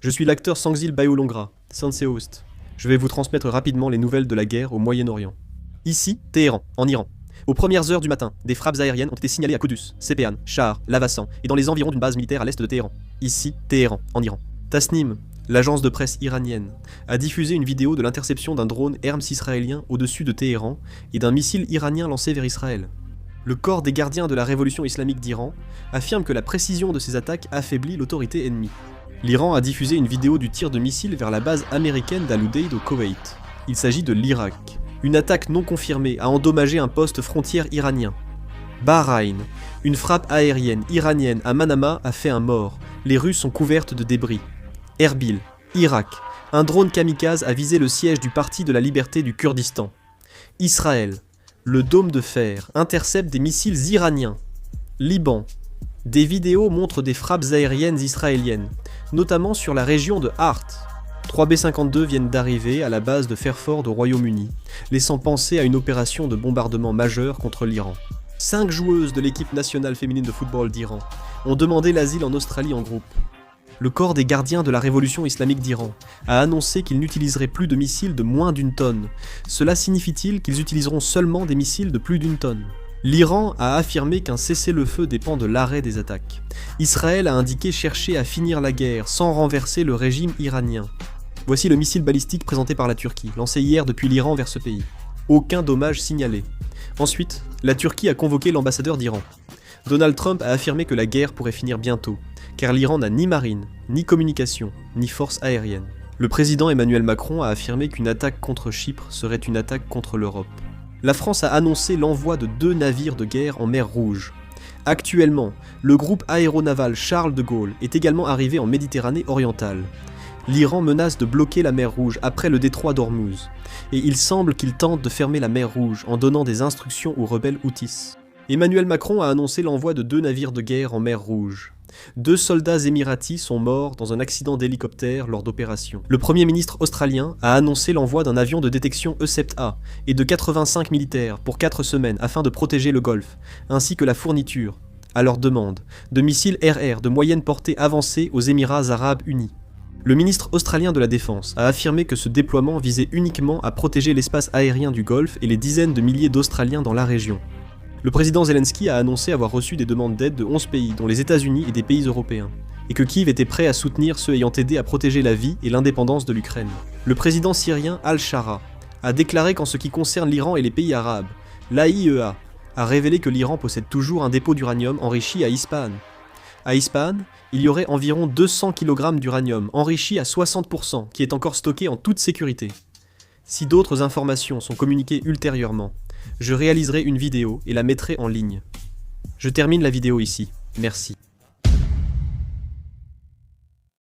Je suis l'acteur Sangzil Bayolongra, Sensei Host. Je vais vous transmettre rapidement les nouvelles de la guerre au Moyen-Orient. Ici, Téhéran, en Iran. Aux premières heures du matin, des frappes aériennes ont été signalées à Kudus, Sepehan, Shahar, Lavassan et dans les environs d'une base militaire à l'est de Téhéran. Ici, Téhéran, en Iran. Tasnim, l'agence de presse iranienne, a diffusé une vidéo de l'interception d'un drone Hermes israélien au-dessus de Téhéran et d'un missile iranien lancé vers Israël. Le corps des gardiens de la révolution islamique d'Iran affirme que la précision de ces attaques affaiblit l'autorité ennemie. L'Iran a diffusé une vidéo du tir de missiles vers la base américaine d'Al-Udeid au Koweït. Il s'agit de l'Irak. Une attaque non confirmée a endommagé un poste frontière iranien. Bahreïn. Une frappe aérienne iranienne à Manama a fait un mort. Les rues sont couvertes de débris. Erbil, Irak. Un drone kamikaze a visé le siège du Parti de la Liberté du Kurdistan. Israël. Le dôme de fer intercepte des missiles iraniens. Liban. Des vidéos montrent des frappes aériennes israéliennes, notamment sur la région de Hart. 3 B-52 viennent d'arriver à la base de Fairford au Royaume-Uni, laissant penser à une opération de bombardement majeure contre l'Iran. 5 joueuses de l'équipe nationale féminine de football d'Iran ont demandé l'asile en Australie en groupe. Le corps des gardiens de la révolution islamique d'Iran a annoncé qu'ils n'utiliseraient plus de missiles de moins d'1 tonne. Cela signifie-t-il qu'ils utiliseront seulement des missiles de plus d'1 tonne ? L'Iran a affirmé qu'un cessez-le-feu dépend de l'arrêt des attaques. Israël a indiqué chercher à finir la guerre sans renverser le régime iranien. Voici le missile balistique présenté par la Turquie, lancé hier depuis l'Iran vers ce pays. Aucun dommage signalé. Ensuite, la Turquie a convoqué l'ambassadeur d'Iran. Donald Trump a affirmé que la guerre pourrait finir bientôt, car l'Iran n'a ni marine, ni communication, ni force aérienne. Le président Emmanuel Macron a affirmé qu'une attaque contre Chypre serait une attaque contre l'Europe. La France a annoncé l'envoi de 2 navires de guerre en mer Rouge. Actuellement, le groupe aéronaval Charles de Gaulle est également arrivé en Méditerranée orientale. L'Iran menace de bloquer la mer Rouge après le détroit d'Ormuz, et il semble qu'il tente de fermer la mer Rouge en donnant des instructions aux rebelles Houthis. Emmanuel Macron a annoncé l'envoi de 2 navires de guerre en mer Rouge. 2 soldats émiratis sont morts dans un accident d'hélicoptère lors d'opérations. Le Premier ministre australien a annoncé l'envoi d'un avion de détection E-7A et de 85 militaires pour 4 semaines afin de protéger le Golfe, ainsi que la fourniture, à leur demande, de missiles RR de moyenne portée avancée aux Émirats arabes unis. Le ministre australien de la Défense a affirmé que ce déploiement visait uniquement à protéger l'espace aérien du Golfe et les dizaines de milliers d'Australiens dans la région. Le président Zelensky a annoncé avoir reçu des demandes d'aide de 11 pays, dont les États-Unis et des pays européens, et que Kiev était prêt à soutenir ceux ayant aidé à protéger la vie et l'indépendance de l'Ukraine. Le président syrien Al-Shara a déclaré qu'en ce qui concerne l'Iran et les pays arabes, l'AIEA a révélé que l'Iran possède toujours un dépôt d'uranium enrichi à Ispahan. À Ispahan, il y aurait environ 200 kg d'uranium enrichi à 60% qui est encore stocké en toute sécurité. Si d'autres informations sont communiquées ultérieurement, je réaliserai une vidéo et la mettrai en ligne. Je termine la vidéo ici. Merci.